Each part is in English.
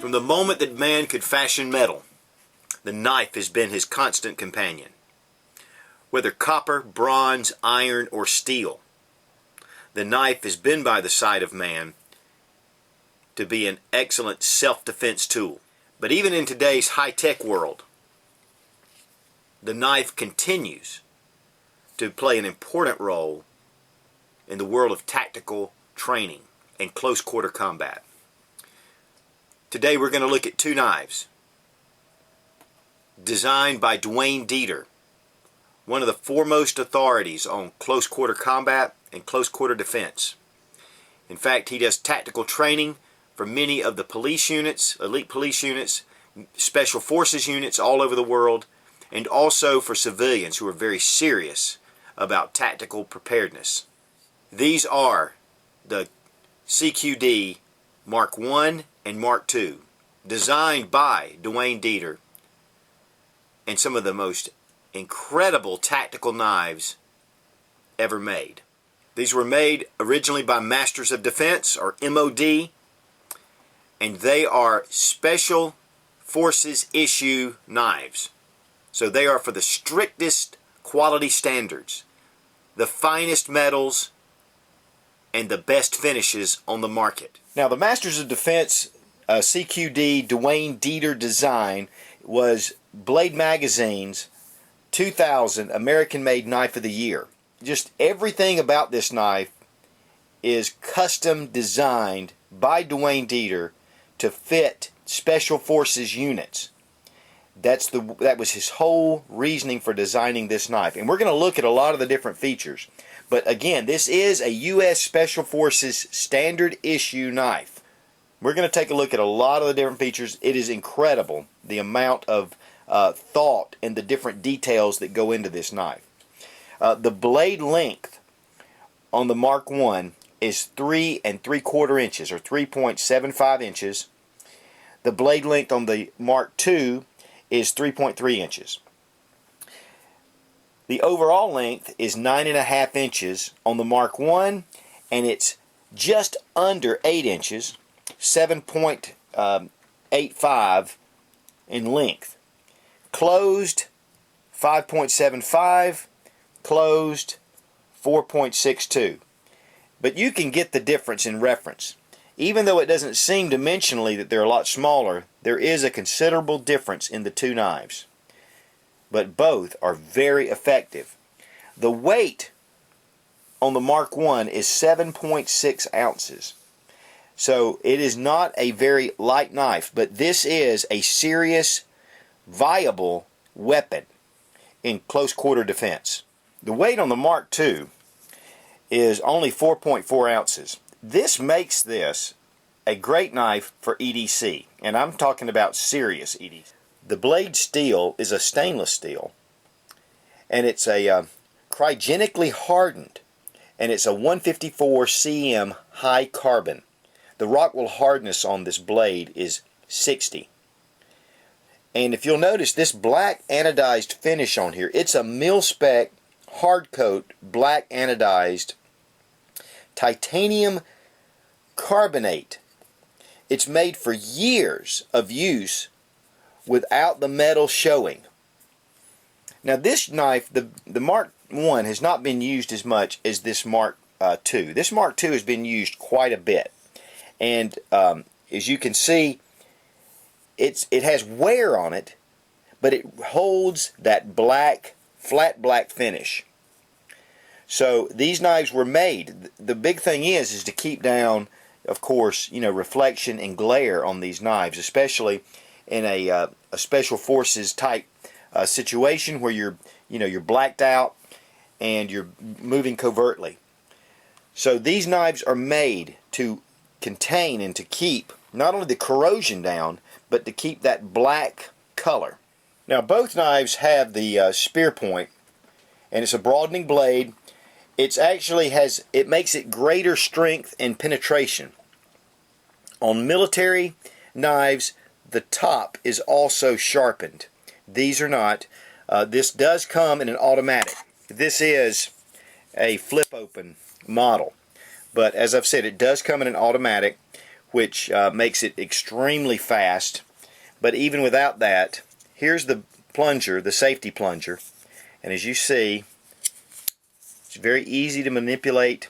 From the moment that man could fashion metal, the knife has been his constant companion. Whether copper, bronze, iron, or steel, the knife has been by the side of man to be an excellent self-defense tool. But even in today's high-tech world, the knife continues to play an important role in the world of tactical training and close-quarter combat. Today we're going to look at two knives designed by Duane Dieter, one of the foremost authorities on close-quarter combat and close-quarter defense. In fact, he does tactical training for many of the police units, elite police units, special forces units all over the world, and also for civilians who are very serious about tactical preparedness. These are the CQD Mark I and Mark II, designed by Duane Dieter, and some of the most incredible tactical knives ever made. These were made originally by Masters of Defense, or MOD, and they are Special Forces issue knives. So they are for the strictest quality standards, the finest metals, and the best finishes on the market. Now, the Masters of Defense CQD Duane Dieter design was Blade Magazine's 2000 American-Made Knife of the Year. Just everything about this knife is custom designed by Duane Dieter to fit Special Forces units. That was his whole reasoning for designing this knife. And we're going to look at a lot of the different features. But again, this is a U.S. Special Forces standard issue knife. We're going to take a look at a lot of the different features. It is incredible the amount of thought and the different details that go into this knife. The blade length on the Mark I is 3 3/4 inches, or 3.75 inches. The blade length on the Mark II is 3.3 inches. The overall length is 9.5 inches on the Mark I, and it's just under 8 inches, 7.85 in length. Closed, 5.75, closed, 4.62. But you can get the difference in reference. Even though it doesn't seem dimensionally that they're a lot smaller, there is a considerable difference in the two knives. But both are very effective. The weight on the Mark I is 7.6 ounces. So it is not a very light knife, but this is a serious, viable weapon in close quarter defense. The weight on the Mark II is only 4.4 ounces. This makes this a great knife for EDC, and I'm talking about serious EDC. The blade steel is a stainless steel, and it's a cryogenically hardened, and it's a 154 cm high carbon. The Rockwell hardness on this blade is 60. And if you'll notice this black anodized finish on here, it's a mil-spec hard coat black anodized titanium carbonate. It's made for years of use without the metal showing. Now this knife, the Mark I, has not been used as much as this Mark II. This Mark II has been used quite a bit. And as you can see, it has wear on it, but it holds that black, flat black finish. So these knives were made. The big thing is to keep down, of course, reflection and glare on these knives, especially in a special forces type situation where you're blacked out and you're moving covertly. So these knives are made to contain and to keep not only the corrosion down, but to keep that black color. Now both knives have the spear point, and it's a broadening blade. It makes it greater strength and penetration. On military knives, the top is also sharpened. These are not. This does come in an automatic. This is a flip open model, but as I've said, it does come in an automatic, which makes it extremely fast. But even without that, here's the plunger, the safety plunger, and as you see, it's very easy to manipulate.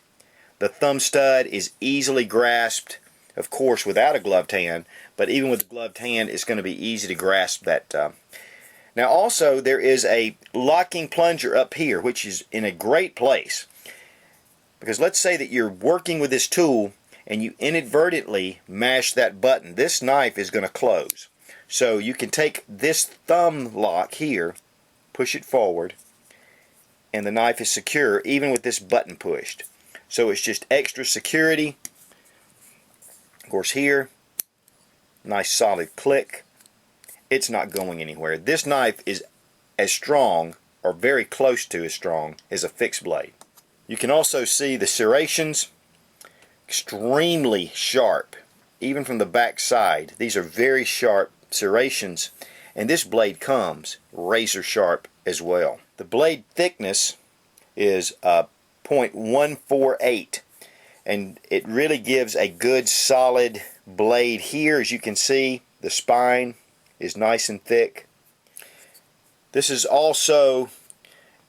The thumb stud is easily grasped, of course without a gloved hand, but even with a gloved hand it's going to be easy to grasp that. Now also there is a locking plunger up here, which is in a great place, because let's say that you're working with this tool and you inadvertently mash that button. This knife is going to close. So you can take this thumb lock here, push it forward, and the knife is secure even with this button pushed. So it's just extra security. Of course here, nice solid click. It's not going anywhere. This knife is as strong, or very close to as strong, as a fixed blade. You can also see the serrations, extremely sharp, even from the back side. These are very sharp serrations, and this blade comes razor sharp as well. The blade thickness is 0.148, and it really gives a good solid blade here. As you can see, the spine is nice and thick. This is also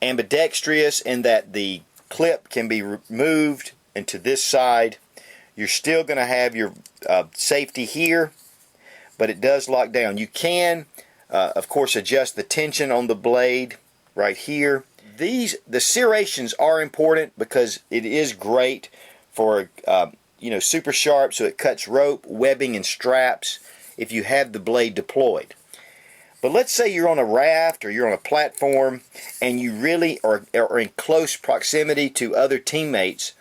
ambidextrous in that the clip can be removed into this side. You're still going to have your safety here, but it does lock down. You can of course adjust the tension on the blade right here. The serrations are important because it is great for super sharp, so it cuts rope, webbing, and straps if you have the blade deployed. But let's say you're on a raft or you're on a platform and you really are in close proximity to other teammates.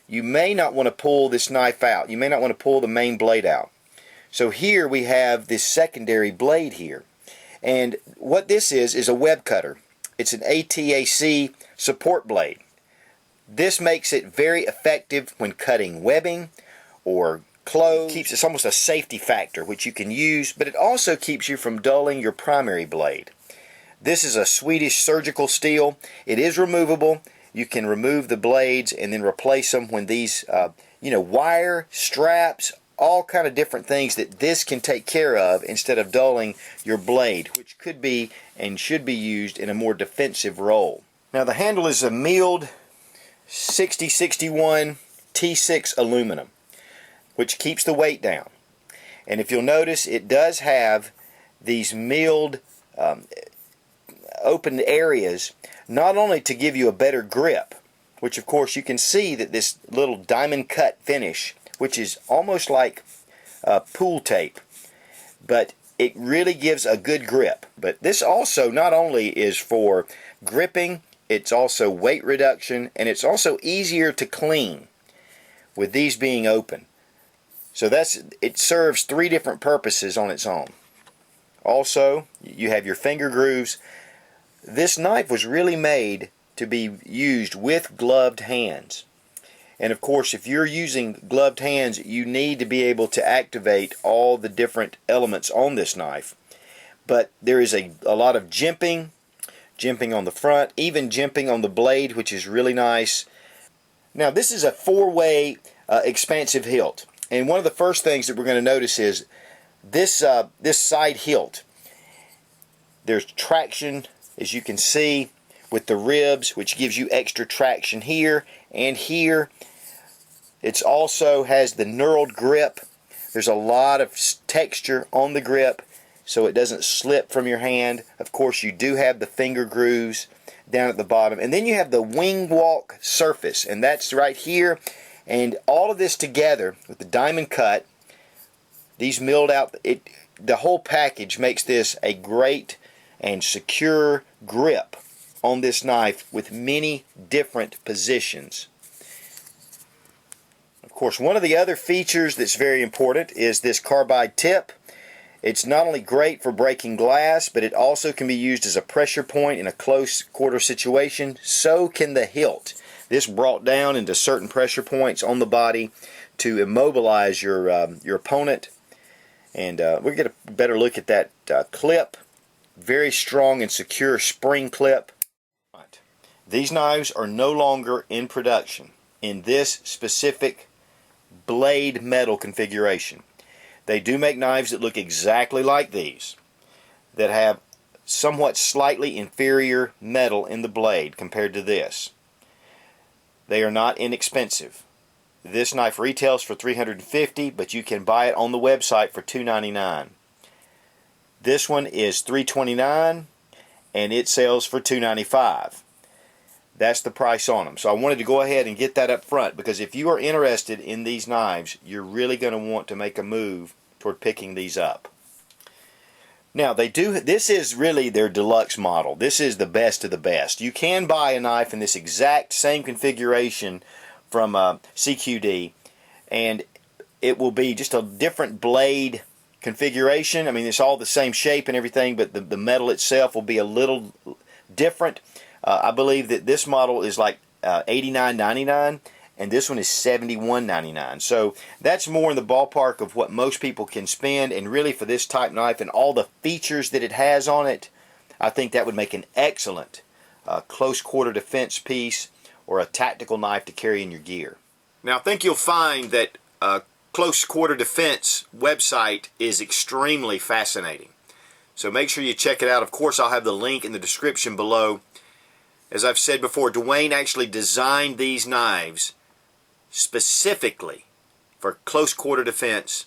You may not want to pull this knife out. You may not want to pull the main blade out. So here we have this secondary blade here. And what this is a web cutter. It's an ATAC support blade. This makes it very effective when cutting webbing or clothes. It's almost a safety factor which you can use, but it also keeps you from dulling your primary blade. This is a Swedish surgical steel. It is removable. You can remove the blades and then replace them when these wire, straps, all kind of different things that this can take care of instead of dulling your blade, which could be and should be used in a more defensive role. Now the handle is a milled 6061 T6 aluminum, which keeps the weight down. And if you'll notice, it does have these milled open areas, not only to give you a better grip, which of course you can see that this little diamond cut finish, which is almost like pool tape, but it really gives a good grip. But this also not only is for gripping, it's also weight reduction, and it's also easier to clean with these being open. So it serves three different purposes on its own. Also, you have your finger grooves. This knife was really made to be used with gloved hands. And of course, if you're using gloved hands, you need to be able to activate all the different elements on this knife. But there is a lot of jimping on the front, even jimping on the blade, which is really nice. Now this is a four-way expansive hilt. And one of the first things that we're going to notice is this side hilt. There's traction, as you can see, with the ribs, which gives you extra traction here and here. It also has the knurled grip. There's a lot of texture on the grip, so it doesn't slip from your hand. Of course, you do have the finger grooves down at the bottom. And then you have the wing walk surface, and that's right here. And all of this together with the diamond cut, these milled out, the whole package makes this a great and secure grip on this knife with many different positions. Of course, one of the other features that's very important is this carbide tip. It's not only great for breaking glass, but it also can be used as a pressure point in a close quarter situation. So can the hilt. This brought down into certain pressure points on the body to immobilize your opponent. And we'll get a better look at that clip. Very strong and secure spring clip. These knives are no longer in production in this specific blade metal configuration. They do make knives that look exactly like these, that have somewhat slightly inferior metal in the blade compared to this. They are not inexpensive. This knife retails for $350, but you can buy it on the website for $299. This one is $329, and it sells for $295. That's the price on them. So I wanted to go ahead and get that up front, because if you are interested in these knives, you're really going to want to make a move toward picking these up. Now this is really their deluxe model. This is the best of the best. You can buy a knife in this exact same configuration from CQD, and it will be just a different blade configuration. I mean, it's all the same shape and everything, but the metal itself will be a little different. I believe that this model is like $89.99, and this one is $71.99. So that's more in the ballpark of what most people can spend, and really for this type knife and all the features that it has on it, I think that would make an excellent close quarter defense piece or a tactical knife to carry in your gear. Now I think you'll find that Close Quarter Defense website is extremely fascinating. So make sure you check it out. Of course, I'll have the link in the description below. As I've said before, Dwayne actually designed these knives specifically for close quarter defense,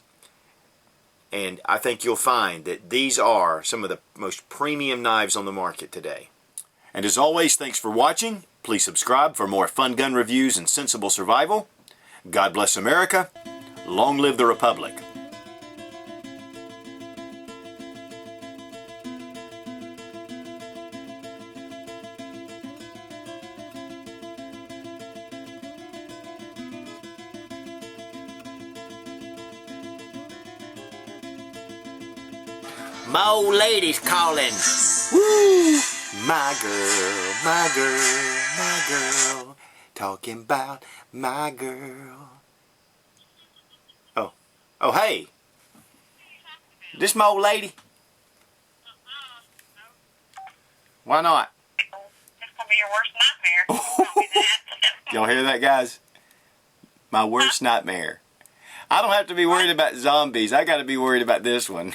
and I think you'll find that these are some of the most premium knives on the market today. And as always, thanks for watching. Please subscribe for more fun gun reviews and sensible survival. God bless America. Long live the Republic. My old lady's calling. Woo! My girl, my girl, my girl. Talking about my girl. Oh, hey. This my old lady? Why not? It's gonna be your worst nightmare. Don't do that. Y'all hear that, guys? My worst nightmare. I don't have to be worried about zombies. I got to be worried about this one.